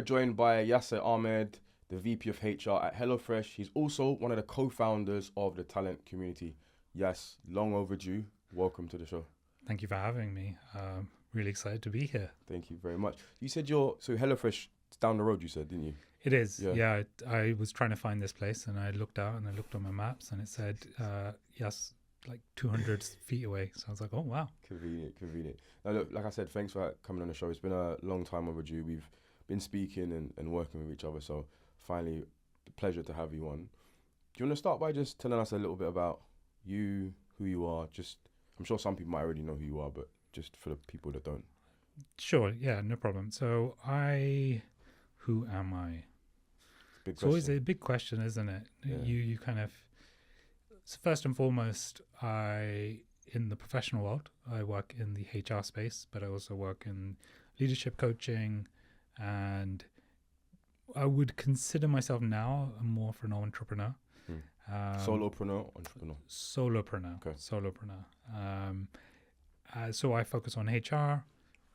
joined by Yasar Ahmad, the VP of HR at HelloFresh. He's also one of the co-founders of the talent community. Yes, long overdue. Welcome to the show. Thank you for having me. Really excited to be here. Thank you very much. You said so HelloFresh down the road, you said, didn't you? It is. Yeah. I was trying to find this place and I looked out and I looked on my maps and it said, yes, like 200 feet away. So I was like, oh, wow. Convenient. Now, look, like I said, thanks for coming on the show. It's been a long time overdue. We've been speaking and working with each other. So finally, the pleasure to have you on. Do you want to start by just telling us a little bit about you, who you are? I'm sure some people might already know who you are, but just for the people that don't. Sure. Yeah, no problem. So who am I? It's always a big question, isn't it? Yeah. You kind of, so first and foremost, in the professional world, I work in the HR space, but I also work in leadership coaching, and I would consider myself now more of an entrepreneur. Solopreneur, entrepreneur? Solopreneur. Okay. Solopreneur. So I focus on HR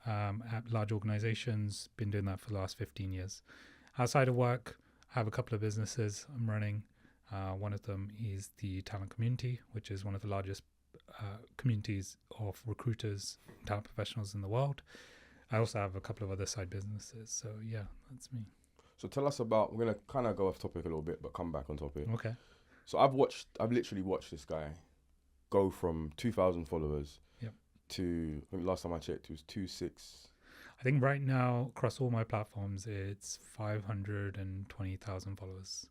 at large organizations, been doing that for the last 15 years. Outside of work, I have a couple of businesses I'm running. One of them is the talent community, which is one of the largest communities of recruiters, talent professionals in the world. I also have a couple of other side businesses. So yeah, that's me. So tell us about, we're going to kind of go off topic a little bit, but come back on topic. Okay. So I've literally watched this guy go from 2,000 followers to, I think last time I checked, it was 2.6. I think right now, across all my platforms, it's 520,000 followers.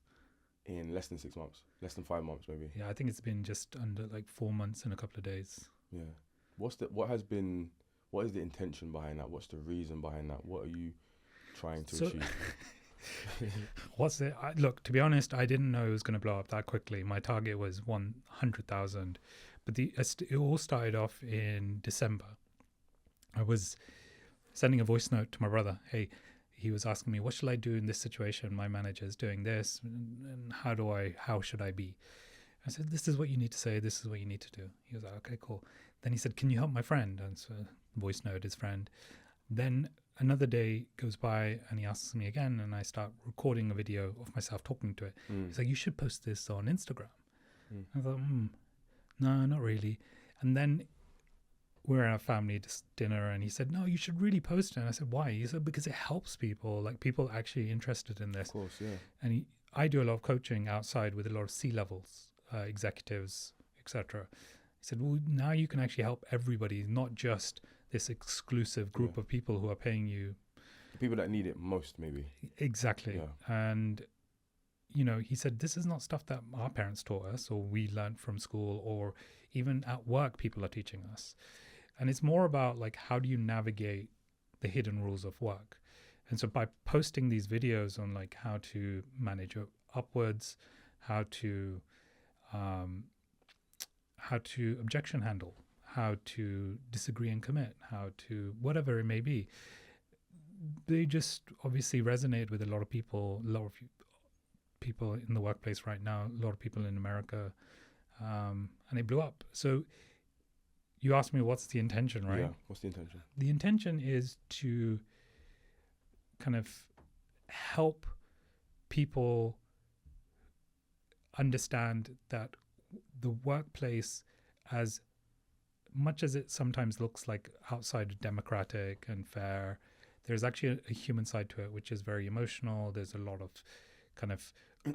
In less than 6 months, less than 5 months maybe. Yeah, I think it's been just under like 4 months and a couple of days. Yeah. What is the intention behind that? What's the reason behind that? What are you trying to achieve? What's it? Look, to be honest, I didn't know it was going to blow up that quickly. My target was 100,000, but it all started off in December. I was sending a voice note to my brother. Hey, he was asking me, what should I do in this situation? My manager's doing this, and how should I be? I said, this is what you need to say. This is what you need to do. He was like, okay, cool. Then he said, can you help my friend? And so voice note his friend. Then another day goes by and he asks me again, and I start recording a video of myself talking to it. He's like, you should post this on Instagram. I thought, no, not really. And then we're at a family dinner and he said, no, you should really post it. And I said, why? He said, because it helps people, like people actually interested in this. Of course, yeah. And I do a lot of coaching outside with a lot of C-levels, executives, etc. He said, well, now you can actually help everybody, not just this exclusive group of people who are paying you. The people that need it most, maybe. Exactly. Yeah. And, he said, this is not stuff that our parents taught us or we learned from school, or even at work people are teaching us. And it's more about like, how do you navigate the hidden rules of work? And so by posting these videos on like how to manage your upwards, how to objection handle, how to disagree and commit, how to whatever it may be, they just obviously resonate with a lot of people in the workplace right now, a lot of people in America, and it blew up. So you asked me, what's the intention, right? Yeah, what's the intention? The intention is to kind of help people understand that the workplace, as much as it sometimes looks like outside democratic and fair, there's actually a human side to it, which is very emotional. There's a lot of kind of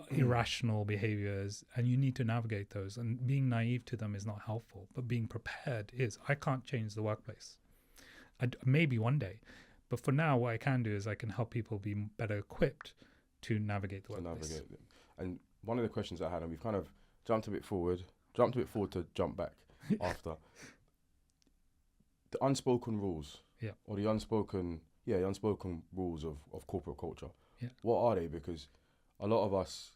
irrational behaviors, and you need to navigate those. And being naive to them is not helpful, but being prepared is. I can't change the workplace. Maybe one day. But for now, what I can do is I can help people be better equipped to navigate the workplace. And one of the questions I had, and we've kind of jumped a bit forward to jump back after. The unspoken rules. Yeah. Or the unspoken rules of corporate culture. Yeah. What are they? Because a lot of us,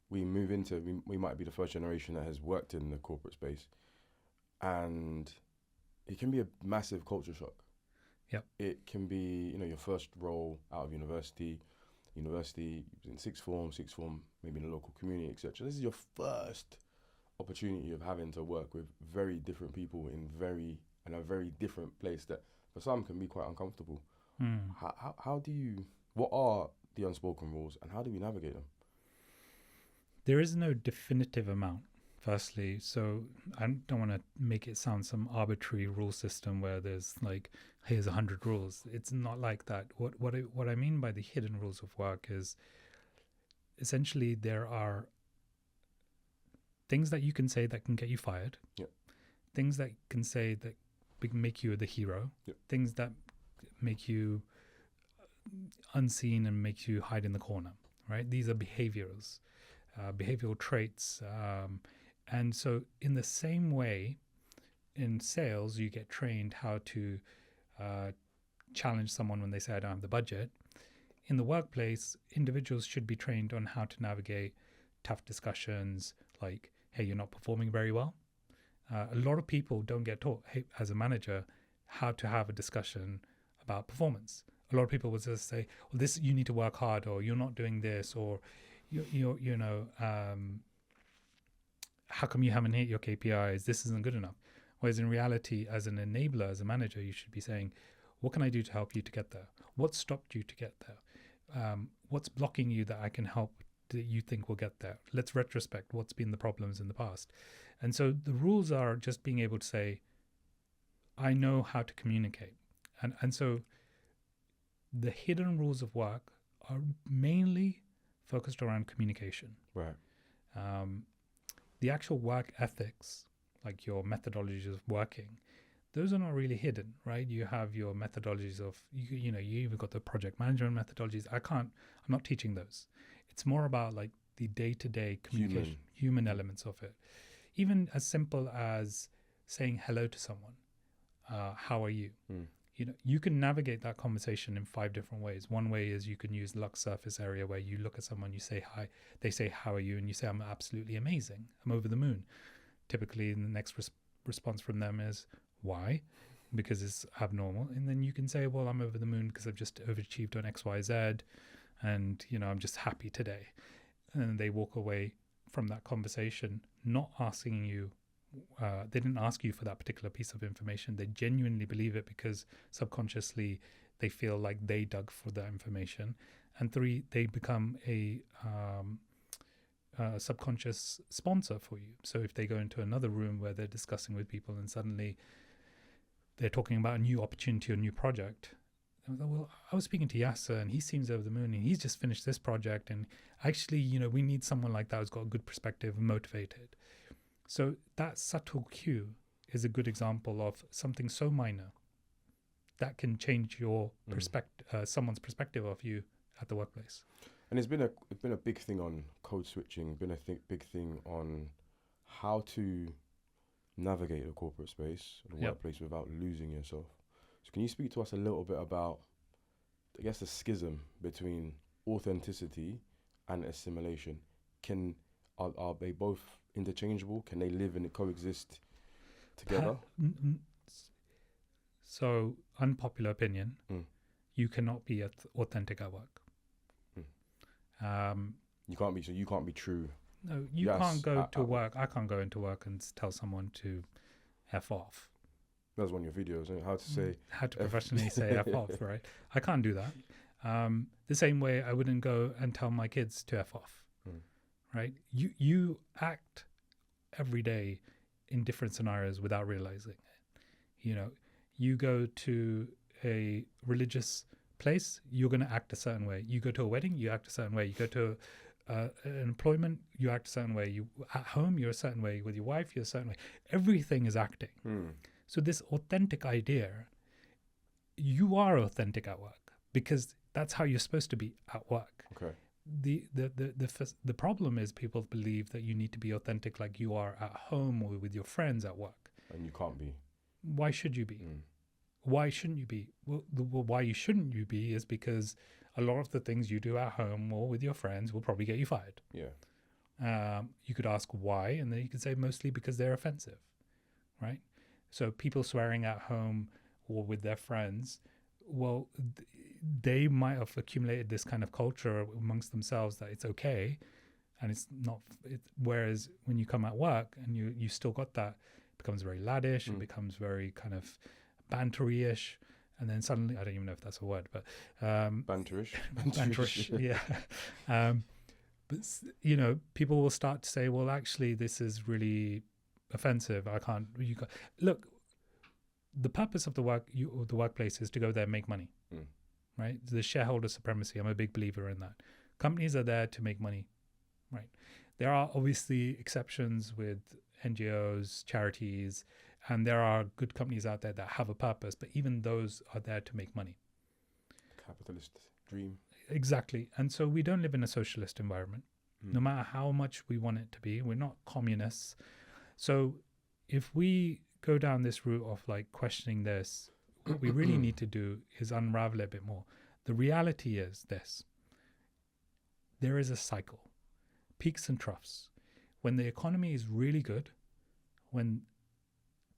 we might be the first generation that has worked in the corporate space, and it can be a massive culture shock. Yep. It can be, your first role out of university, in sixth form, maybe in a local community, etc. This is your first opportunity of having to work with very different people in a very different place that for some can be quite uncomfortable. What are the unspoken rules, and how do we navigate them? There is no definitive amount, firstly. So I don't want to make it sound some arbitrary rule system where there's like, here's 100 rules. It's not like that. What I mean by the hidden rules of work is essentially there are things that you can say that can get you fired. Yep. Things that can say that make you the hero. Yep. Things that make you unseen and make you hide in the corner, right? These are behavioral traits. And so in the same way, in sales, you get trained how to challenge someone when they say, I don't have the budget. In the workplace, individuals should be trained on how to navigate tough discussions like, hey, you're not performing very well. A lot of people don't get taught, hey, as a manager, how to have a discussion about performance. A lot of people will just say, well, this, you need to work hard, or you're not doing this, or how come you haven't hit your KPIs? This isn't good enough. Whereas in reality, as an enabler, as a manager, you should be saying, what can I do to help you to get there? What stopped you to get there? What's blocking you that I can help that you think will get there? Let's retrospect what's been the problems in the past. And so the rules are just being able to say, I know how to communicate. And so the hidden rules of work are mainly focused around communication. Right. The actual work ethics, like your methodologies of working, those are not really hidden, right? You have your methodologies of, you even got the project management methodologies. I'm not teaching those. It's more about like the day-to-day communication, human elements of it. Even as simple as saying hello to someone. How are you? You can navigate that conversation in 5 different ways. One way is you can use Lux surface area, where you look at someone, you say hi, they say, how are you? And you say, I'm absolutely amazing. I'm over the moon. Typically, the next response from them is, why? Because it's abnormal. And then you can say, well, I'm over the moon because I've just overachieved on X, Y, Z. And, I'm just happy today. And they walk away from that conversation, not asking you, they didn't ask you for that particular piece of information. They genuinely believe it because subconsciously they feel like they dug for that information. And 3, they become a subconscious sponsor for you. So if they go into another room where they're discussing with people and suddenly they're talking about a new opportunity or new project, well, I was speaking to Yaser and he seems over the moon and he's just finished this project. And actually, we need someone like that who's got a good perspective and motivated. So that subtle cue is a good example of something so minor that can change your someone's perspective of you at the workplace. And it's been a big thing on code switching. Been a big thing on how to navigate the corporate space, the workplace, without losing yourself. So can you speak to us a little bit about, I guess, the schism between authenticity and assimilation? Are they both interchangeable? Can they live and coexist together? So, unpopular opinion, you cannot be authentic at work. You can't be true. No, you can't go to work. I can't go into work and tell someone to F off. That's one of your videos, isn't it? How to professionally say F off, right? I can't do that. The same way I wouldn't go and tell my kids to F off, right? You act every day in different scenarios without realizing it. You go to a religious place, you're going to act a certain way. You go to a wedding, you act a certain way. You go to an employment, you act a certain way. You at home, you're a certain way. With your wife, you're a certain way. Everything is acting. So this authentic idea, you are authentic at work because that's how you're supposed to be at work. Okay. The problem is people believe that you need to be authentic like you are at home or with your friends at work. And you can't be. Why should you be? Why shouldn't you be? Well, why you shouldn't you be is because a lot of the things you do at home or with your friends will probably get you fired. Yeah. You could ask why, and then you could say mostly because they're offensive, right? So people swearing at home or with their friends, well, they might have accumulated this kind of culture amongst themselves that it's okay, and it's not. Whereas when you come at work and you still got that, it becomes very laddish, it becomes very kind of bantery-ish, And then suddenly, I don't even know if that's a word, but Banterish. banterish, yeah. But people will start to say, well, actually, this is really offensive. Look, the purpose of the workplace is to go there and make money, right? The shareholder supremacy. I'm a big believer in that. Companies are there to make money, right? There are obviously exceptions with NGOs, charities, and there are good companies out there that have a purpose, but even those are there to make money. Capitalist dream. Exactly. And so we don't live in a socialist environment, no matter how much we want it to be. We're not communists. So if we go down this route of like questioning this, what we really need to do is unravel it a bit more. The reality is this. There is a cycle, peaks and troughs. When the economy is really good, when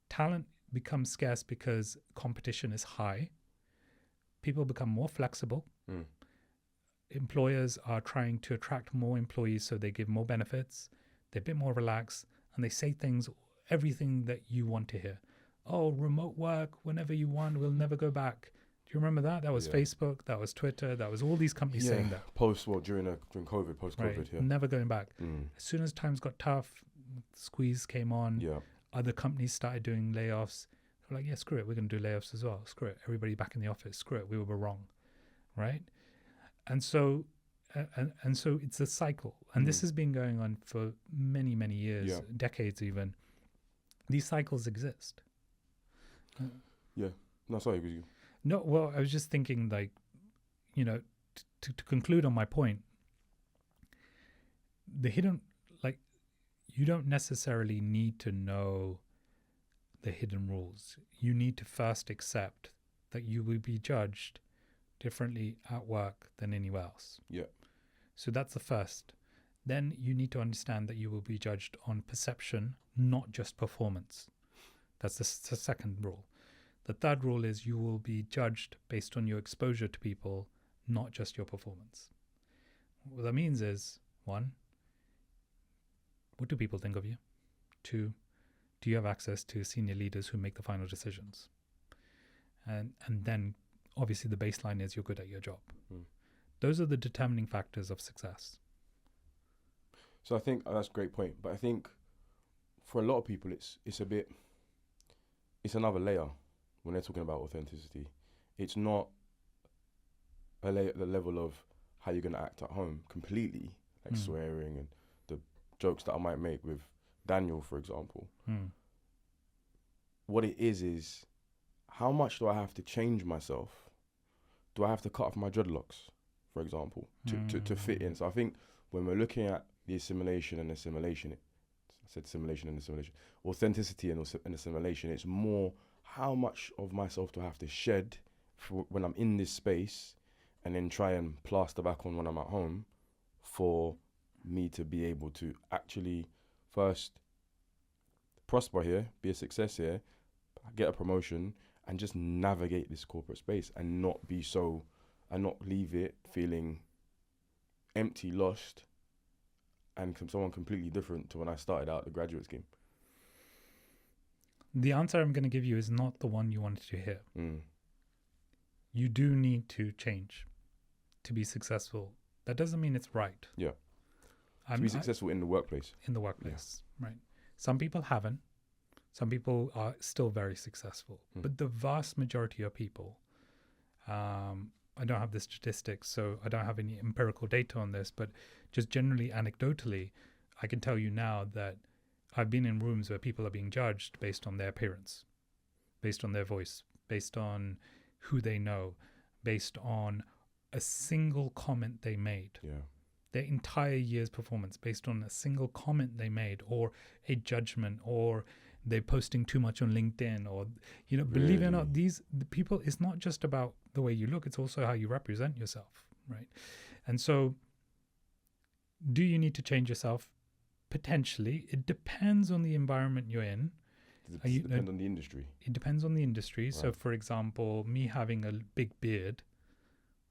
talent becomes scarce because competition is high, people become more flexible. Employers are trying to attract more employees, so they give more benefits. They're a bit more relaxed, and they say everything that you want to hear. Oh, remote work whenever you want. We'll never go back. Do you remember that? That was Facebook. That was Twitter. That was all these companies saying that. During COVID, post-COVID, right. Never going back. As soon as times got tough, squeeze came on. Yeah. Other companies started doing layoffs. They were like, yeah, screw it. We're going to do layoffs as well. Screw it. Everybody back in the office. Screw it. We were wrong. Right? And so it's a cycle. And this has been going on for many, many years, decades even. These cycles exist. Yeah. No, sorry, with you. No, well, I was just thinking, like, to conclude on my point, you don't necessarily need to know the hidden rules. You need to first accept that you will be judged differently at work than anywhere else. Yeah. So that's the first. Then you need to understand that you will be judged on perception, not just performance. That's the second rule. The third rule is you will be judged based on your exposure to people, not just your performance. What that means is, 1, what do people think of you? 2, do you have access to senior leaders who make the final decisions? And then obviously the baseline is you're good at your job. Those are the determining factors of success. So I think that's a great point. But I think for a lot of people, it's another layer when they're talking about authenticity. It's not the level of how you're going to act at home completely, like swearing and the jokes that I might make with Daniel, for example. What it is how much do I have to change myself? Do I have to cut off my dreadlocks, for example, to fit in? So I think when we're looking at the assimilation and assimilation, I said assimilation and assimilation, authenticity and assimilation, it's more how much of myself do I have to shed for when I'm in this space and then try and plaster back on when I'm at home for me to be able to actually first prosper here, be a success here, get a promotion, and just navigate this corporate space and not leave it feeling empty, lost, and someone completely different to when I started out the graduate scheme. The answer I'm going to give you is not the one you wanted to hear. You do need to change to be successful. That doesn't mean it's right. Yeah. To be successful in the workplace. In the workplace, right. Some people haven't. Some people are still very successful. But the vast majority of people, I don't have the statistics, so I don't have any empirical data on this, but just generally anecdotally, I can tell you now that I've been in rooms where people are being judged based on their appearance, based on their voice, based on who they know, based on a single comment they made. Yeah. Their entire year's performance based on a single comment they made, or a judgment, or they're posting too much on LinkedIn, or, believe it or not, the people, it's not just about the way you look, it's also how you represent yourself, right? And so do you need to change yourself? Potentially. It depends on the environment you're in. It depends on the industry. It depends on the industry. Right. So, for example, me having a big beard,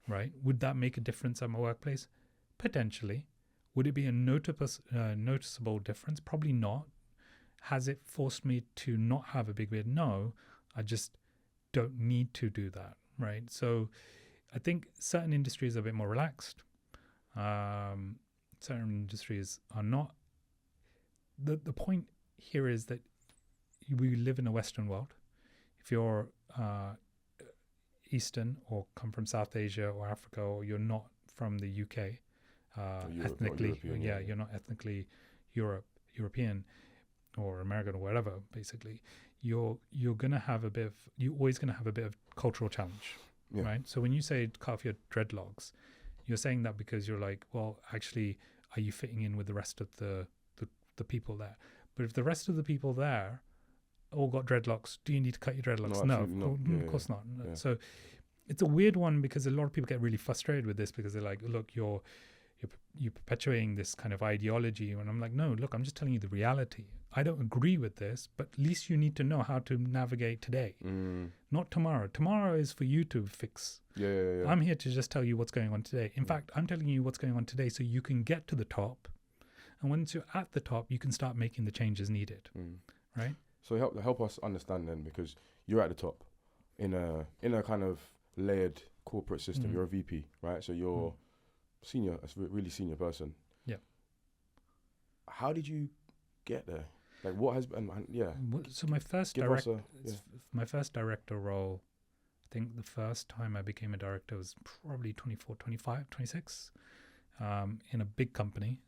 right, would that make a difference at my workplace? Potentially. Would it be a noticeable difference? Probably not. Has it forced me to not have a big beard? No. I just don't need to do that, right? So I think certain industries are a bit more relaxed. Certain industries are not. The point here is that we live in a Western world. If you're Eastern or come from South Asia or Africa, or you're not from the UK ethnically, you're not ethnically European or American or whatever. Basically, you're gonna have you're always gonna have a bit of cultural challenge, right? So when you say cut off your dreadlocks, you're saying that because you're like, well, actually, are you fitting in with the rest of the people there? But if the rest of the people there all got dreadlocks, do you need to cut your dreadlocks? No, of course not. No. Yeah. So it's a weird one because a lot of people get really frustrated with this because they're like, look, you're perpetuating this kind of ideology. And I'm like, no, look, I'm just telling you the reality. I don't agree with this, but at least you need to know how to navigate today, not tomorrow. Tomorrow is for you to fix. Yeah. I'm here to just tell you what's going on today. In fact, I'm telling you what's going on today so you can get to the top. And once you're at the top, you can start making the changes needed, right? So help us understand then, because you're at the top in a kind of layered corporate system. You're a VP, right? So you're senior, a really senior person. Yeah. How did you get there? Like, what has been? So my first director role, I think the first time I became a director was probably 24, 25, 26. In a big company,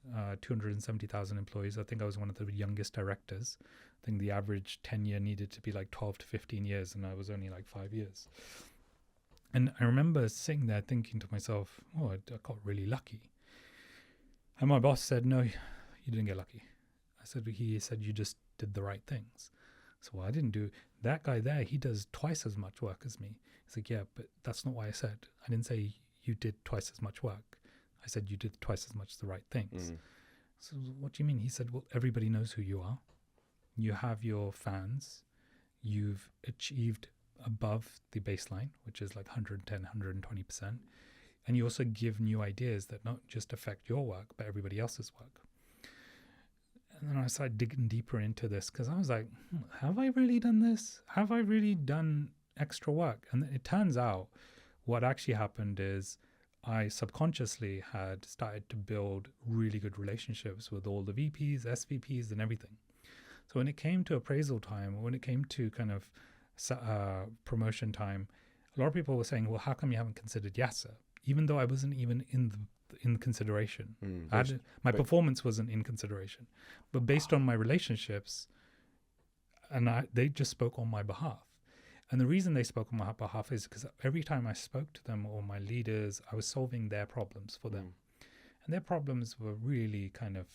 270,000 employees. I think I was one of the youngest directors. I think the average tenure needed to be like 12 to 15 years, and I was only like 5 years. And I remember sitting there thinking to myself, oh, I got really lucky. And my boss said, no, you didn't get lucky. He said, you just did the right things. So I didn't do. That guy there, he does twice as much work as me. He's like, yeah, but that's not what I said. I didn't say you did twice as much work. I said, you did twice as much the right things. So what do you mean? He said, well, everybody knows who you are. You have your fans. You've achieved above the baseline, which is like 110, 120%. And you also give new ideas that not just affect your work, but everybody else's work. And then I started digging deeper into this because I was like, have I really done this? Have I really done extra work? And it turns out what actually happened is I subconsciously had started to build really good relationships with all the VPs, SVPs, and everything. So when it came to appraisal time, or when it came to kind of promotion time, a lot of people were saying, well, how come you haven't considered Yaser? Even though I wasn't even in consideration. My performance wasn't in consideration. But based on my relationships, and they just spoke on my behalf. And the reason they spoke on my behalf is because every time I spoke to them or my leaders, I was solving their problems for them. And their problems were really kind of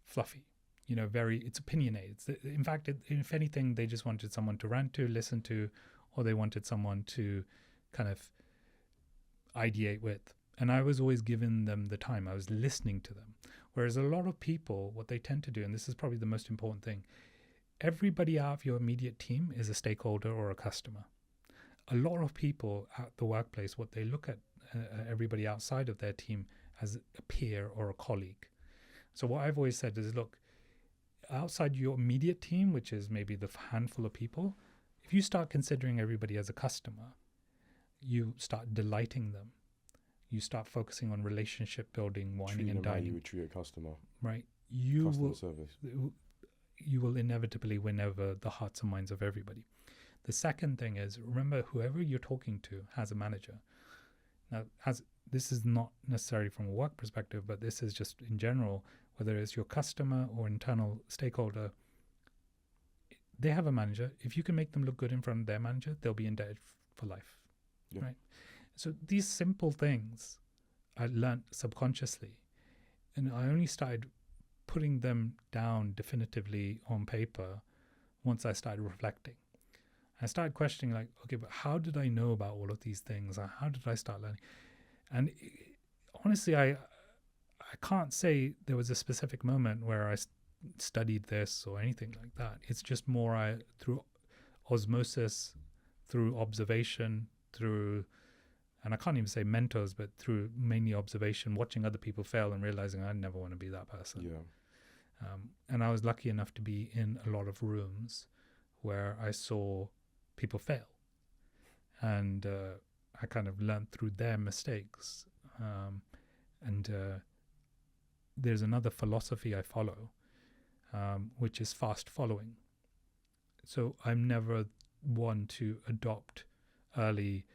fluffy, it's opinionated. In fact, if anything, they just wanted someone to rant to, listen to, or they wanted someone to kind of ideate with. And I was always giving them the time. I was listening to them. Whereas a lot of people, what they tend to do, and this is probably the most important thing, everybody out of your immediate team is a stakeholder or a customer. A lot of people at the workplace, what they look at everybody outside of their team as a peer or a colleague. So what I've always said is, look, outside your immediate team, which is maybe the handful of people, if you start considering everybody as a customer, you start delighting them. You start focusing on relationship building, wining and dining. You would treat a customer. Right. Customer service. You will inevitably win over the hearts and minds of everybody. The second thing is, remember, whoever you're talking to has a manager. Now, this is not necessarily from a work perspective, but this is just in general, whether it's your customer or internal stakeholder, they have a manager. If you can make them look good in front of their manager, they'll be indebted for life, right? So these simple things I learned subconsciously, and I only started putting them down definitively on paper once I started reflecting. I started questioning, like, okay, but how did I know about all of these things? How did I start learning? And honestly, I can't say there was a specific moment where I studied this or anything like that. It's just more through osmosis, through observation, and I can't even say mentors, but through mainly observation, watching other people fail and realizing I never want to be that person. Yeah. And I was lucky enough to be in a lot of rooms where I saw people fail. and I kind of learned through their mistakes. And there's another philosophy I follow, which is fast following. So I'm never one to adopt early,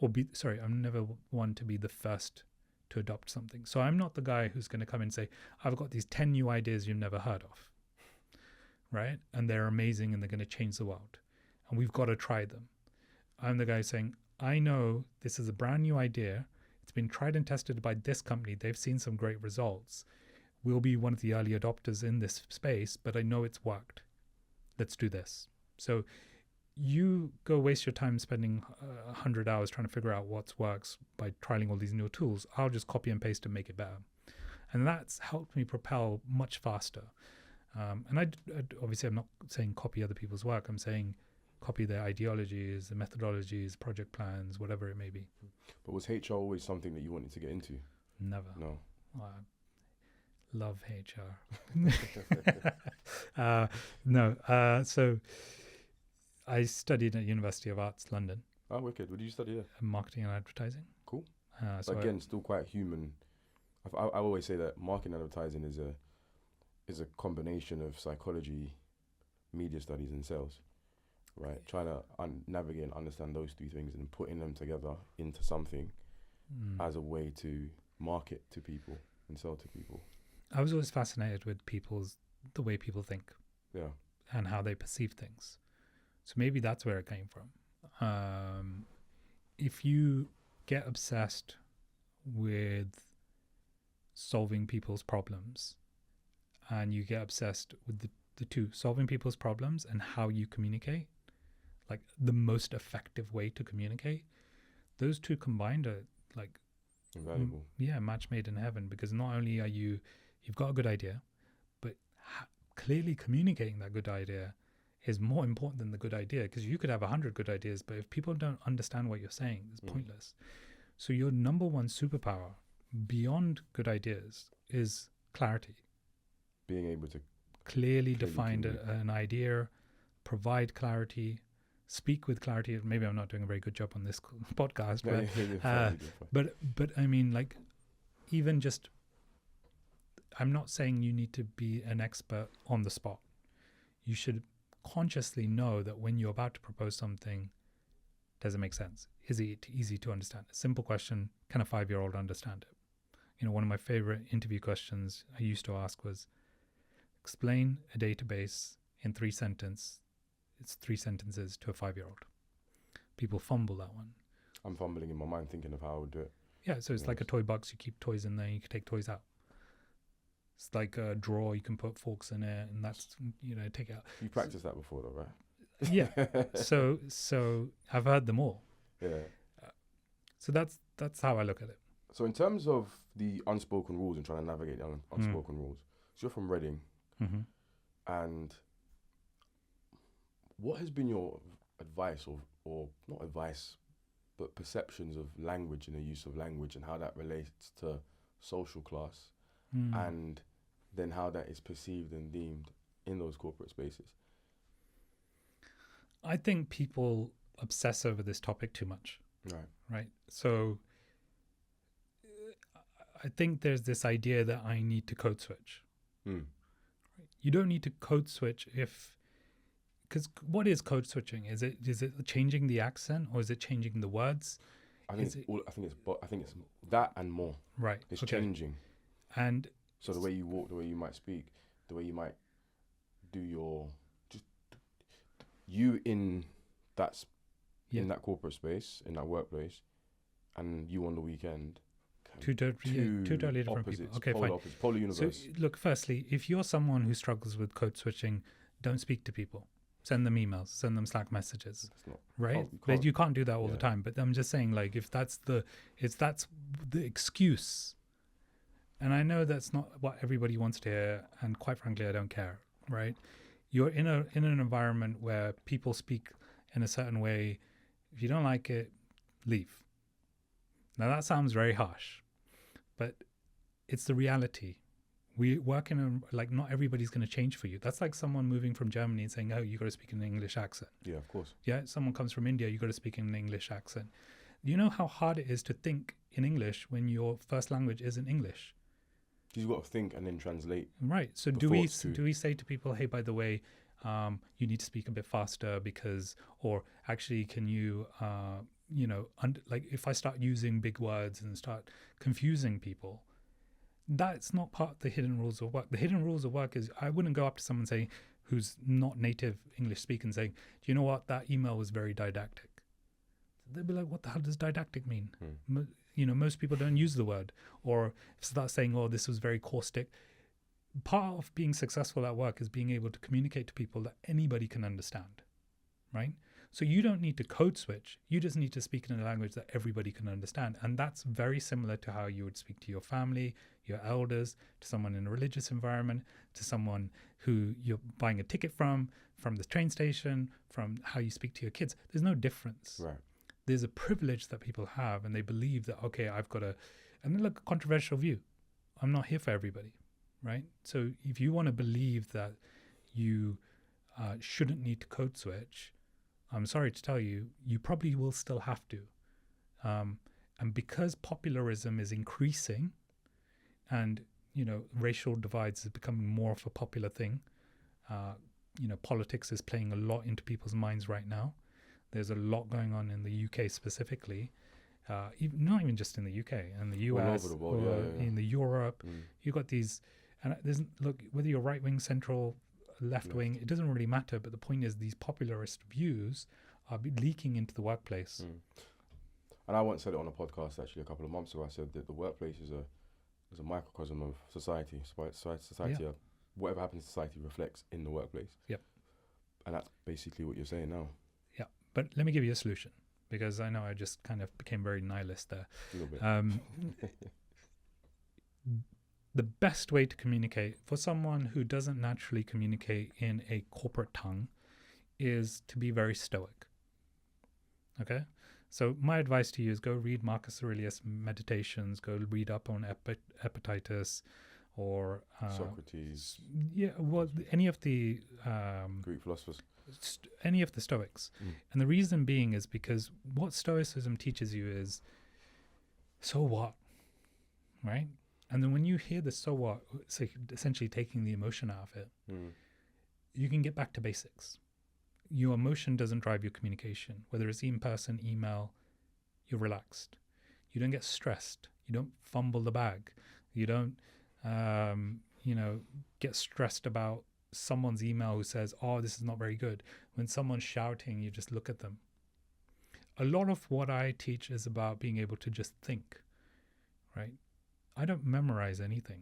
I'm never one to be the first to adopt something. So I'm not the guy who's going to come and say, I've got these 10 new ideas you've never heard of, right? And they're amazing and they're going to change the world. And we've got to try them. I'm the guy saying, I know this is a brand new idea. It's been tried and tested by this company. They've seen some great results. We'll be one of the early adopters in this space, but I know it's worked. Let's do this. So you go waste your time spending 100 hours trying to figure out what works by trialing all these new tools. I'll just copy and paste and make it better. And that's helped me propel much faster. And I obviously, I'm not saying copy other people's work. I'm saying copy their ideologies, the methodologies, project plans, whatever it may be. But was HR always something that you wanted to get into? Never. No. I love HR. No. So I studied at University of Arts, London. Oh, wicked. What did you study there? Marketing and advertising. Cool. So again, still quite human. I always say that marketing and advertising is a combination of psychology, media studies, and sales. Right, trying to navigate and understand those three things and putting them together into something as a way to market to people and sell to people. I was always fascinated with the way people think, and how they perceive things. So maybe that's where it came from. If you get obsessed with solving people's problems, and you get obsessed with the two, solving people's problems and how you communicate, like the most effective way to communicate, those two combined are like invaluable. Match made in heaven, because not only are you've got a good idea, but clearly communicating that good idea is more important than the good idea, because you could have 100 good ideas, but if people don't understand what you're saying, it's pointless. So your number one superpower beyond good ideas is clarity. Being able to clearly define an idea, provide clarity, speak with clarity. Maybe I'm not doing a very good job on this podcast, but I mean, like, even just, I'm not saying you need to be an expert on the spot. You should consciously know that when you're about to propose something, does it make sense? Is it easy to understand? A simple question, can a 5-year-old understand it? You know, one of my favorite interview questions I used to ask was, explain a database in 3 sentences. It's 3 sentences to a 5-year-old. People fumble that one. I'm fumbling in my mind thinking of how I would do it. Yeah, so it's like a toy box. You keep toys in there, you can take toys out. It's like a drawer, you can put forks in it, and that's, take it out. You practiced that before though, right? Yeah. So I've heard them all. Yeah. So that's how I look at it. So in terms of the unspoken rules and trying to navigate the unspoken rules, so you're from Reading, and what has been your advice or not advice, but perceptions of language and the use of language and how that relates to social class and then how that is perceived and deemed in those corporate spaces? I think people obsess over this topic too much. Right. So I think there's this idea that I need to code switch. You don't need to code switch because what is code switching? Is it changing the accent, or is it changing the words? I think it's that and more. Right. It's changing. And so the way you walk, the way you might speak, the way you might do your in that in that corporate space, in that workplace, and you on the weekend. Two totally different people. Okay, fine. Polar universe. So look, firstly, if you're someone who struggles with code switching, don't speak to people. Send them emails, send them Slack messages, right? But you can't do that all the time. But I'm just saying, like, if that's the excuse, and I know that's not what everybody wants to hear, and quite frankly, I don't care, right? You're in an environment where people speak in a certain way. If you don't like it, leave. Now that sounds very harsh, but it's the reality. We work in a, like, not everybody's going to change for you. That's like someone moving from Germany and saying, oh, you got to speak in an English accent. Yeah, of course. Yeah, someone comes from India, you got to speak in an English accent. You know how hard it is to think in English when your first language isn't English? You've got to think and then translate. Right. So do we say to people, hey, by the way, you need to speak a bit faster because, or actually, can you, like if I start using big words and start confusing people, that's not part of the hidden rules of work. The hidden rules of work is I wouldn't go up to someone saying who's not native English speaking saying, do you know what, that email was very didactic. They'd be like, what the hell does didactic mean? Most people don't use the word. Or start saying, oh, this was very caustic. Part of being successful at work is being able to communicate to people that anybody can understand, right? So you don't need to code switch. You just need to speak in a language that everybody can understand. And that's very similar to how you would speak to your family, your elders, to someone in a religious environment, to someone who you're buying a ticket from the train station, from how you speak to your kids. There's no difference. Right. There's a privilege that people have, and they believe that, okay, I've got a, and look, a controversial view. I'm not here for everybody, right? So if you want to believe that you shouldn't need to code switch, I'm sorry to tell you, you probably will still have to. And because popularism is increasing and, racial divides is becoming more of a popular thing, politics is playing a lot into people's minds right now. There's a lot going on in the UK specifically, not even just in the UK, and the US, in the Europe. You've got these, and whether you're right wing, central, left wing, it doesn't really matter. But the point is, these popularist views are leaking into the workplace. And I once said it on a podcast actually a couple of months ago. I said that the workplace is a microcosm of society. Society, whatever happens in society reflects in the workplace. Yep. And that's basically what you're saying now. Yeah. But let me give you a solution, because I know I just kind of became very nihilist there. A little bit. The best way to communicate for someone who doesn't naturally communicate in a corporate tongue is to be very stoic. Okay? So my advice to you is go read Marcus Aurelius' Meditations, go read up on Epictetus or Socrates. Yeah, well, any of the Greek philosophers. Any of the Stoics. And the reason being is because what Stoicism teaches you is, so what? Right? And then when you hear the so what, it's like essentially taking the emotion out of it, you can get back to basics. Your emotion doesn't drive your communication. Whether it's in person, email, you're relaxed. You don't get stressed. You don't fumble the bag. You don't, get stressed about someone's email who says, oh, this is not very good. When someone's shouting, you just look at them. A lot of what I teach is about being able to just think, right? I don't memorize anything.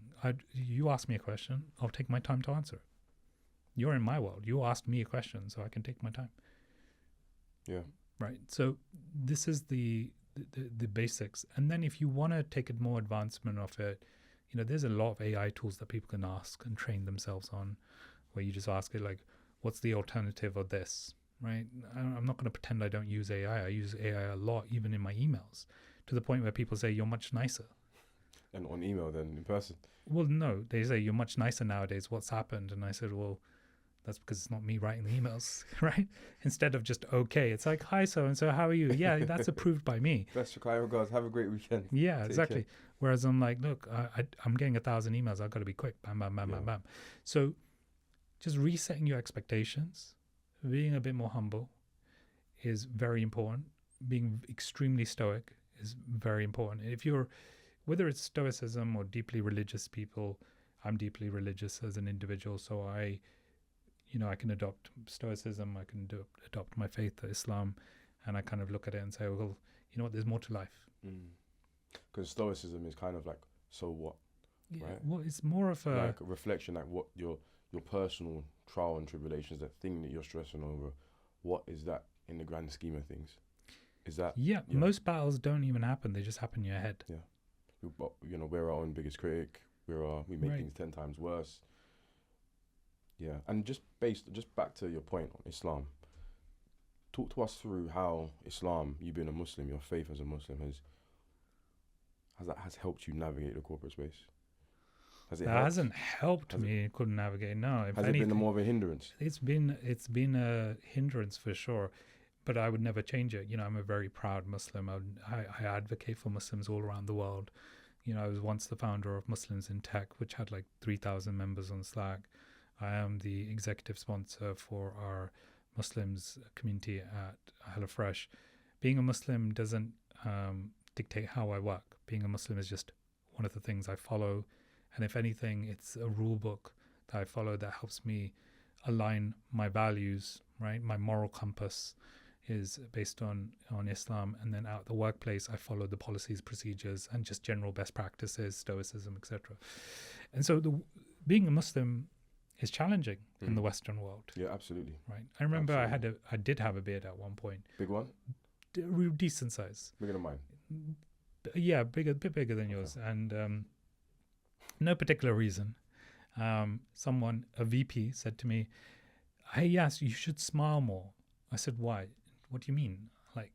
You ask me a question, I'll take my time to answer it. You're in my world. You asked me a question, so I can take my time. Yeah. Right. So this is the basics. And then if you want to take a more advancement of it, there's a lot of AI tools that people can ask and train themselves on, where you just ask it like, what's the alternative of this? Right. I'm not going to pretend I don't use AI. I use AI a lot, even in my emails, to the point where people say, you're much nicer. And on email than in person? Well, no, they say you're much nicer nowadays. What's happened? And I said, well, that's because it's not me writing the emails, right? Instead of just okay, it's like, hi, so-and-so, how are you? Yeah, that's approved by me. Best regards. Have a great weekend. Yeah, Take exactly. care. Whereas I'm like, look, I'm getting 1,000 emails. I've got to be quick. Bam, bam, bam, bam, bam. So just resetting your expectations, being a bit more humble is very important. Being extremely stoic is very important. If you're, whether it's stoicism or deeply religious people, I'm deeply religious as an individual, so I can adopt stoicism, I can adopt my faith, Islam, and I kind of look at it and say, well, you know what, there's more to life. Because stoicism is kind of like, so what? Yeah, right? Well, it's more of like a reflection, like what your personal trial and tribulations, that thing that you're stressing over, what is that in the grand scheme of things? Is that... Yeah, most battles don't even happen, they just happen in your head. Yeah. We're our own biggest critic. We make things 10 times worse. Yeah, and just back to your point on Islam. Talk to us through how Islam, you being a Muslim, your faith as a Muslim, has helped you navigate the corporate space. Has it That helped? hasn't helped me. Couldn't navigate. No, if Has it anything, been more of a hindrance? it's been a hindrance for sure, but I would never change it. You know, I'm a very proud Muslim. I advocate for Muslims all around the world. You know, I was once the founder of Muslims in Tech, which had like 3,000 members on Slack. I am the executive sponsor for our Muslims community at HelloFresh. Being a Muslim doesn't dictate how I work. Being a Muslim is just one of the things I follow. And if anything, it's a rule book that I follow that helps me align my values, right? My moral compass is based on Islam. And then out the workplace, I follow the policies, procedures, and just general best practices, stoicism, etc. And so being a Muslim is challenging in the Western world. Yeah, absolutely. Right. I remember I did have a beard at one point. Big one? Decent size. Bigger than mine? Yeah, bit bigger than yours. And no particular reason. Someone, a VP, said to me, "Hey, yes, you should smile more." I said, "Why? What do you mean? Like,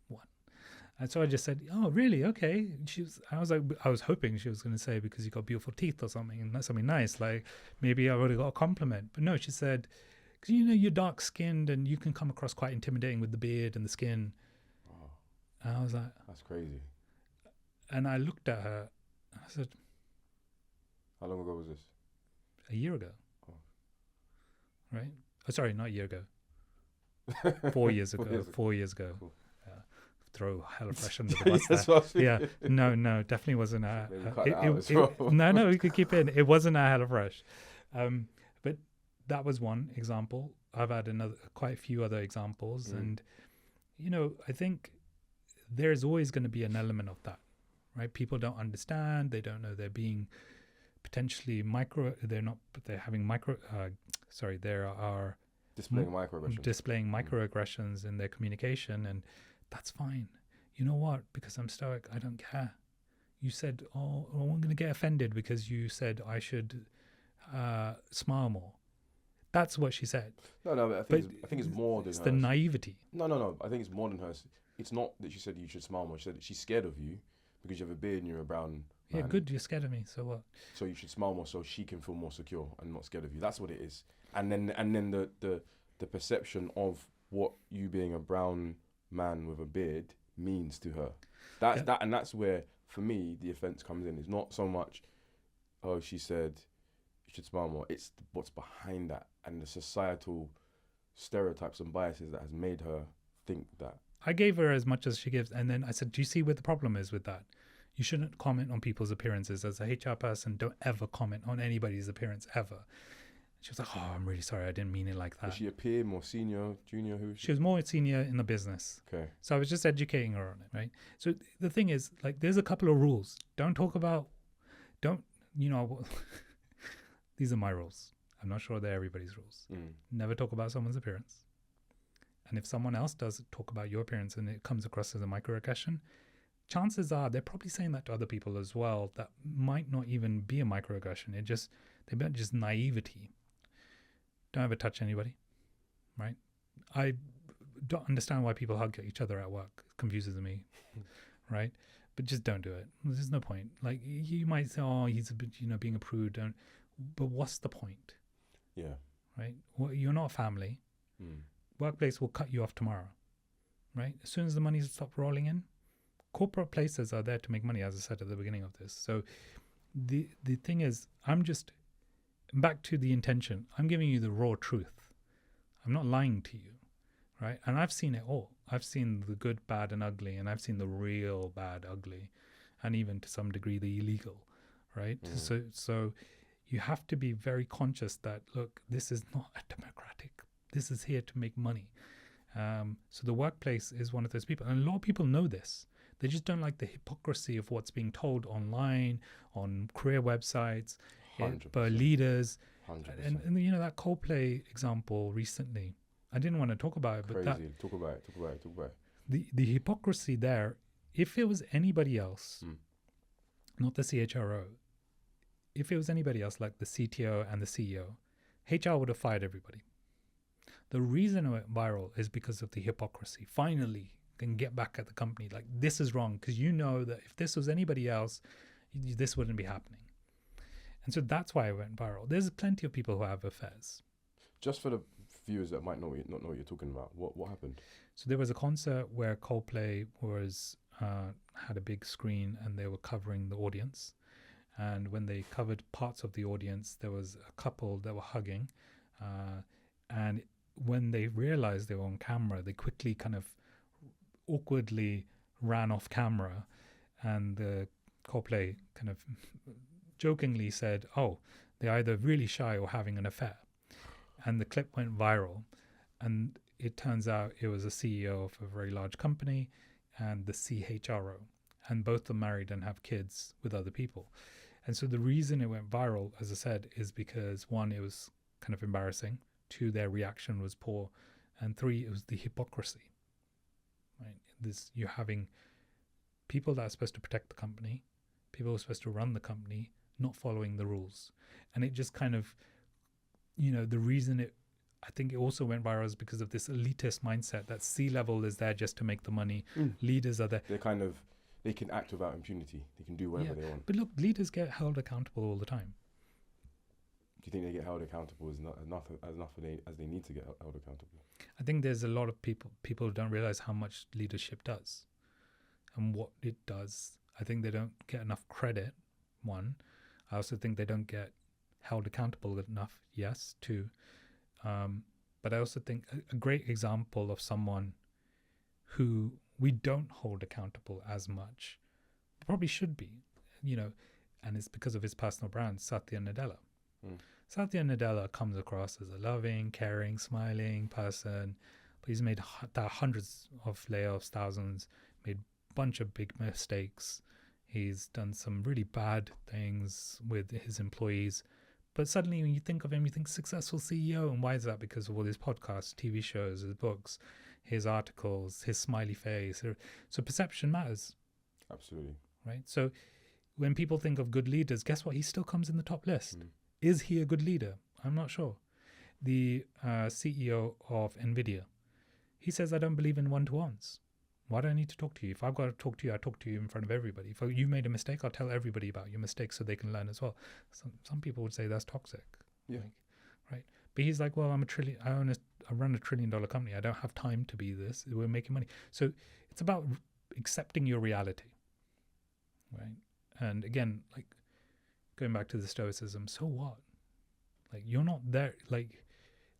what?" And so I just said, "Oh, really? Okay." I was hoping she was going to say because you got beautiful teeth or something, and something nice. Like maybe I would have got a compliment. But no, she said, "Because you know you're dark skinned and you can come across quite intimidating with the beard and the skin." Oh, and I was like, that's crazy. And I looked at her. And I said, "How long ago was this?" A year ago. Oh. Right? Oh, sorry, not a year ago. 4 years ago. 4 years ago. Cool. Throw HelloFresh under the bus there. Yeah. No, definitely wasn't no, we could keep it in. It wasn't a HelloFresh. But that was one example. I've had quite a few other examples. And, you know, I think there's always going to be an element of that, right? People don't understand. They don't know they're being potentially they're having there are displaying microaggressions in their communication, and that's fine. You know what? Because I'm Stoic, I don't care. You said, "Oh, I'm going to get offended because you said I should smile more." That's what she said. No, I think it's more than it's hers. the naivety. No. I think it's more than hers. It's not that she said you should smile more. She said that she's scared of you because you have a beard and you're a brown man. Yeah, good. You're scared of me. So what? So you should smile more so she can feel more secure and not scared of you. That's what it is. And then the perception of what you being a brown man with a beard means to her. That's where, for me, the offense comes in. It's not so much, "Oh, she said you should smile more." It's what's behind that and the societal stereotypes and biases that has made her think that. I gave her as much as she gives, and then I said, "Do you see what the problem is with that? You shouldn't comment on people's appearances. As a HR person, don't ever comment on anybody's appearance ever." She was like, "Oh, I'm really sorry. I didn't mean it like that." Does she appear more senior, junior? Who? She was more senior in the business. Okay. So I was just educating her on it, right? So the thing is, like, there's a couple of rules. These are my rules. I'm not sure they're everybody's rules. Never talk about someone's appearance. And if someone else does talk about your appearance and it comes across as a microaggression, chances are they're probably saying that to other people as well. That might not even be a microaggression. They meant just naivety. Don't ever touch anybody, right? I don't understand why people hug each other at work. It confuses me, right? But just don't do it. There's no point. Like, you might say, "Oh, he's a bit, being a prude." But what's the point? Yeah. Right? Well, you're not family. Workplace will cut you off tomorrow, right? As soon as the money stops rolling in, corporate places are there to make money, as I said at the beginning of this. So the thing is, I'm just back to the intention. I'm giving you the raw truth. I'm not lying to you, right? And I've seen it all. I've seen the good, bad, and ugly, and I've seen the real bad, ugly, and even to some degree the illegal, right? So you have to be very conscious that, look, this is not a democratic. This is here to make money. So the workplace is one of those people, and a lot of people know this. They just don't like the hypocrisy of what's being told online, on career websites, by leaders. 100%. And that Coldplay example recently, I didn't want to talk about it, but talk about it. The hypocrisy there, if it was anybody else, not the CHRO, if it was anybody else like the CTO and the CEO, HR would have fired everybody. The reason it went viral is because of the hypocrisy. Finally, can get back at the company. Like, this is wrong, because you know that if this was anybody else, this wouldn't be happening. And so that's why it went viral. There's plenty of people who have affairs. Just for the viewers that might not know what you're talking about, what happened? So there was a concert where Coldplay was had a big screen and they were covering the audience. And when they covered parts of the audience, there was a couple that were hugging. And when they realized they were on camera, they quickly kind of awkwardly ran off camera. And the Coldplay kind of jokingly said, oh, they're either really shy or having an affair. And the clip went viral. And it turns out it was a CEO of a very large company and the CHRO. And both of them married and have kids with other people. And so the reason it went viral, as I said, is because one, it was kind of embarrassing. Two, their reaction was poor. And three, it was the hypocrisy. Right? You're having people that are supposed to protect the company, people who are supposed to run the company, not following the rules. And it just kind of, the reason I think it also went viral is because of this elitist mindset that C-level is there just to make the money. Leaders are there. They can act without impunity. They can do whatever they want. But look, leaders get held accountable all the time. Do you think they get held accountable as they need to get held accountable? I think there's a lot of people who don't realize how much leadership does and what it does. I think they don't get enough credit, one. I also think they don't get held accountable enough, yes, two. But I also think a great example of someone who we don't hold accountable as much, probably should be, and it's because of his personal brand, Satya Nadella. Satya Nadella comes across as a loving, caring, smiling person, but he's made hundreds of layoffs, thousands, made a bunch of big mistakes. He's done some really bad things with his employees. But suddenly when you think of him, you think successful CEO. And why is that? Because of all his podcasts, TV shows, his books, his articles, his smiley face. So perception matters. Absolutely. Right? So when people think of good leaders, guess what? He still comes in the top list. Is he a good leader? I'm not sure. The CEO of NVIDIA, he says, I don't believe in one-to-ones. Why do I need to talk to you? If I've got to talk to you, I talk to you in front of everybody. If you made a mistake, I'll tell everybody about your mistake so they can learn as well. Some people would say that's toxic. Yeah. Right. But he's like, well, I run $1 trillion company. I don't have time to be this. We're making money. So it's about accepting your reality. Right. And again, like going back to the stoicism, so what? Like you're not there. Like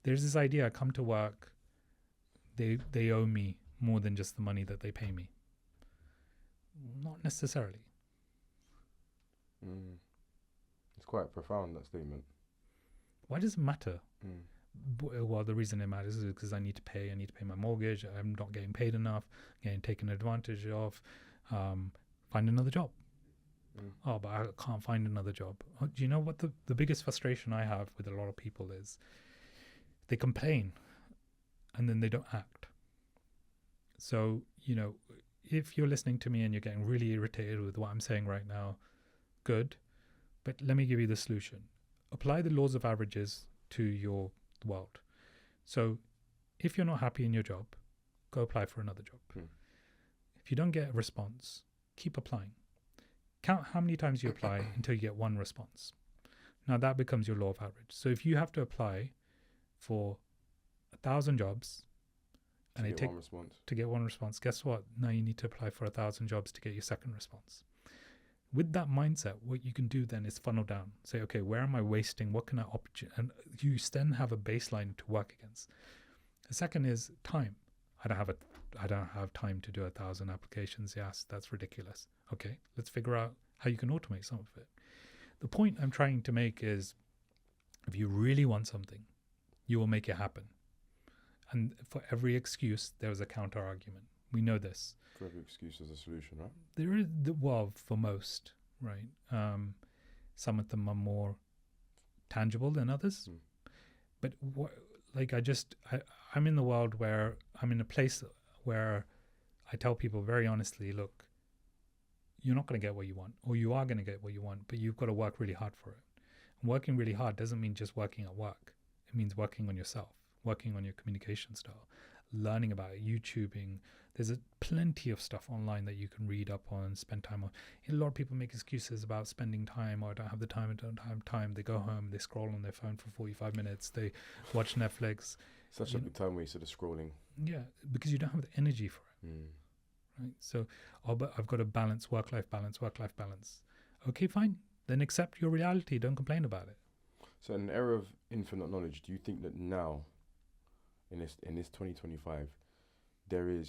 there's this idea, I come to work, they owe me more than just the money that they pay me. Not necessarily. It's quite profound, that statement. Why does it matter? Well, the reason it matters is because I need to pay my mortgage. I'm not getting paid enough, getting taken advantage of. Find another job. Oh, but I can't find another job. Oh, do you know what the biggest frustration I have with a lot of people is? They complain and then they don't act. So, if you're listening to me and you're getting really irritated with what I'm saying right now, good. But let me give you the solution. Apply the laws of averages to your world. So if you're not happy in your job, go apply for another job. If you don't get a response, keep applying. Count how many times you apply until you get one response. Now that becomes your law of average. So if you have to apply for 1,000 jobs, and to get one response, guess what? Now you need to apply for 1,000 jobs to get your second response. With that mindset, what you can do then is funnel down. Say, okay, where am I wasting? What can I and you then have a baseline to work against. The second is time. I don't have time to do 1,000 applications. Yes, that's ridiculous. Okay, let's figure out how you can automate some of it. The point I'm trying to make is, if you really want something, you will make it happen. And for every excuse, there is a counter argument. We know this. For every excuse, there's a solution, right? There is, for most, right? Some of them are more tangible than others. But I'm in the world where I'm in a place where I tell people very honestly, look, you're not going to get what you want, or you are going to get what you want, but you've got to work really hard for it. And working really hard doesn't mean just working at work. It means working on yourself, working on your communication style, learning about it, YouTubing. There's plenty of stuff online that you can read up on, spend time on. A lot of people make excuses about spending time, or I don't have the time, I don't have time. They go home, they scroll on their phone for 45 minutes, they watch Netflix. Such a good time wasted of scrolling. Yeah, because you don't have the energy for it. Right? So, but I've got to balance work-life balance. Okay, fine. Then accept your reality. Don't complain about it. So in an era of infinite knowledge, do you think that now, in this 2025,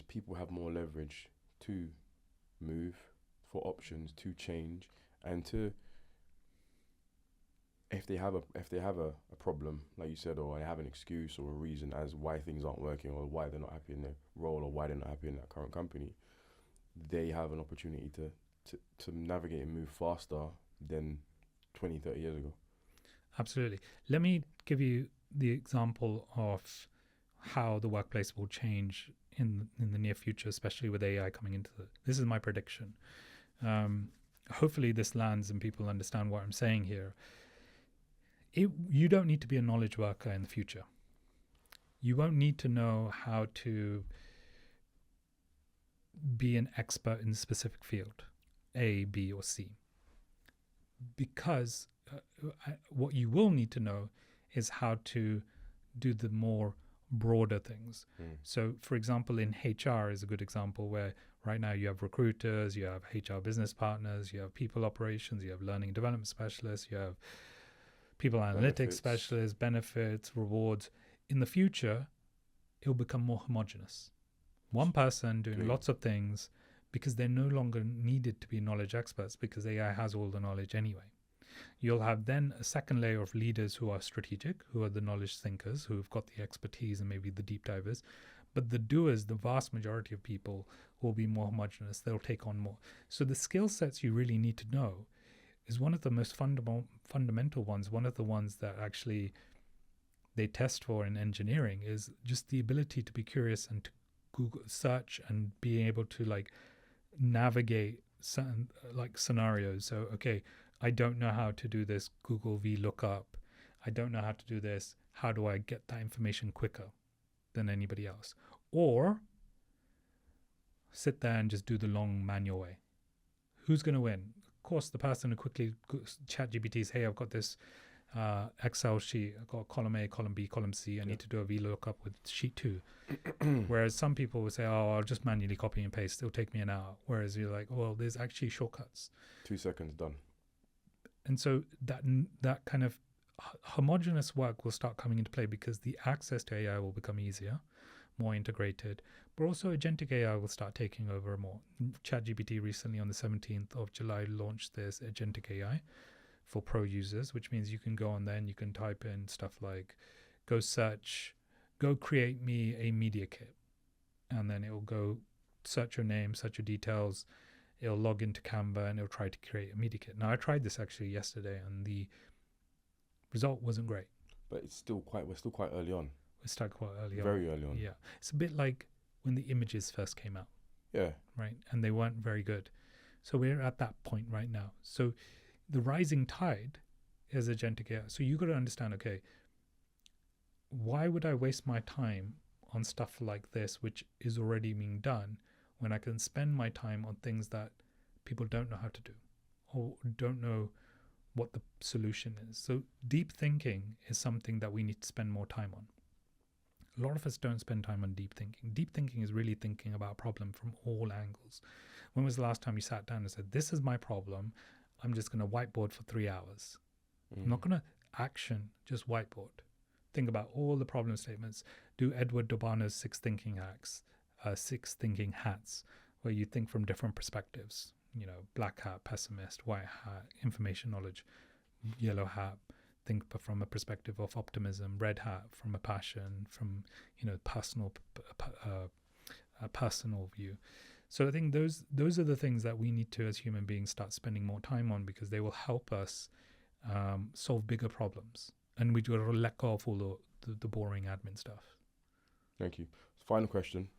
people have more leverage to move, for options, to change, and to, if they have a problem, like you said, or they have an excuse or a reason as why things aren't working, or why they're not happy in their role, or why they're not happy in that current company, they have an opportunity to navigate and move faster than 20, 30 years ago. Absolutely. Let me give you the example of how the workplace will change in the near future, especially with AI coming into this is my prediction. Hopefully this lands and people understand what I'm saying here. You don't need to be a knowledge worker in the future. You won't need to know how to be an expert in a specific field, A, B, or C. Because what you will need to know is how to do the more broader things. So, for example, in HR is a good example where right now you have recruiters, you have HR business partners, you have people operations, you have learning and development specialists, you have people analytics specialists, benefits, rewards. In the future, it will become more homogenous. One person doing lots of things because they're no longer needed to be knowledge experts because AI has all the knowledge anyway. You'll have then a second layer of leaders who are strategic, who are the knowledge thinkers, who've got the expertise and maybe the deep divers. But the doers, the vast majority of people, will be more homogenous. They'll take on more. So the skill sets you really need to know is one of the most fundamental ones. One of the ones that actually they test for in engineering is just the ability to be curious and to Google search and being able to navigate certain scenarios. So, okay, I don't know how to do this Google VLOOKUP. I don't know how to do this. How do I get that information quicker than anybody else? Or sit there and just do the long manual way. Who's going to win? Of course, the person who quickly ChatGPT says, hey, I've got this Excel sheet. I've got column A, column B, column C. I need to do a VLOOKUP with sheet 2. Whereas some people will say, oh, I'll just manually copy and paste. It'll take me an hour. Whereas you're like, well, there's actually shortcuts. 2 seconds, done. And so that kind of homogeneous work will start coming into play because the access to AI will become easier, more integrated, but also agentic AI will start taking over more. ChatGPT recently on the 17th of July launched this agentic AI for pro users, which means you can go on there and you can type in stuff like go create me a media kit. And then it will go search your name, search your details. It'll log into Canva and it'll try to create a media kit. Now, I tried this actually yesterday and the result wasn't great. But we're still quite early on. We're still quite early on. Very early on. Yeah. It's a bit like when the images first came out. Yeah. Right. And they weren't very good. So we're at that point right now. So the rising tide is agentic AI. So you got to understand, okay, why would I waste my time on stuff like this, which is already being done, when I can spend my time on things that people don't know how to do or don't know what the solution is. So deep thinking is something that we need to spend more time on. A lot of us don't spend time on deep thinking. Deep thinking is really thinking about a problem from all angles. When was the last time you sat down and said, this is my problem, I'm just going to whiteboard for 3 hours. I'm not going to action, just whiteboard. Think about all the problem statements. Do Edward Dobano's 6 thinking hats, where you think from different perspectives. You know, black hat, pessimist; white hat, information knowledge; yellow hat, think from a perspective of optimism; red hat, from a passion, from personal view. So I think those are the things that we need to, as human beings, start spending more time on because they will help us solve bigger problems. And we got to let go of all the boring admin stuff. Thank you. Final question.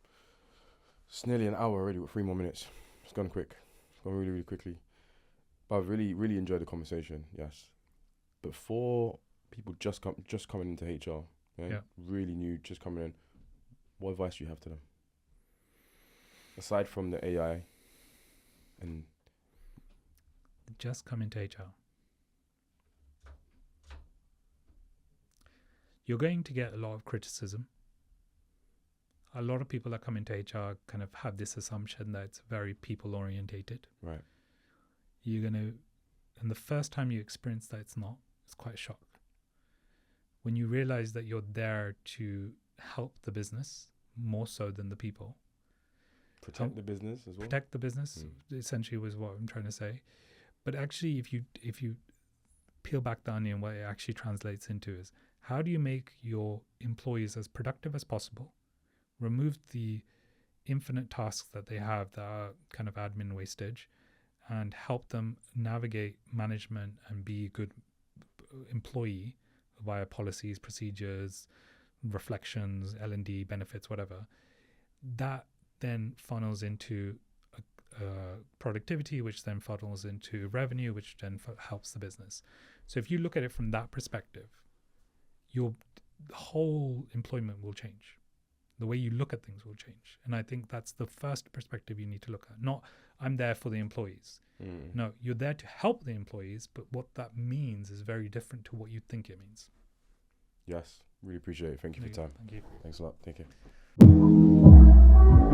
It's nearly an hour already with 3 more minutes. It's gone quick. It's gone really, really quickly. But I've really, really enjoyed the conversation. Yes. But for people just coming into HR, really new, just coming in, what advice do you have to them? Aside from the AI and just come into HR. You're going to get a lot of criticism. A lot of people that come into HR kind of have this assumption that it's very people orientated. right, And the first time you experience that it's not, it's quite a shock. When you realize that you're there to help the business more so than the people. protect the business as well. Protect the business, essentially, was what I'm trying to say. But actually, if you peel back the onion, what it actually translates into is, how do you make your employees as productive as possible, remove the infinite tasks that they have that are kind of admin wastage, and help them navigate management and be a good employee via policies, procedures, reflections, L&D, benefits, whatever. That then funnels into productivity, which then funnels into revenue, which then helps the business. So if you look at it from that perspective, your whole employment will change. The way you look at things will change. And I think that's the first perspective you need to look at. Not, I'm there for the employees. No, you're there to help the employees, but what that means is very different to what you think it means. Yes, really appreciate it. Thank you for your time. Thank you. Thanks a lot. Take care.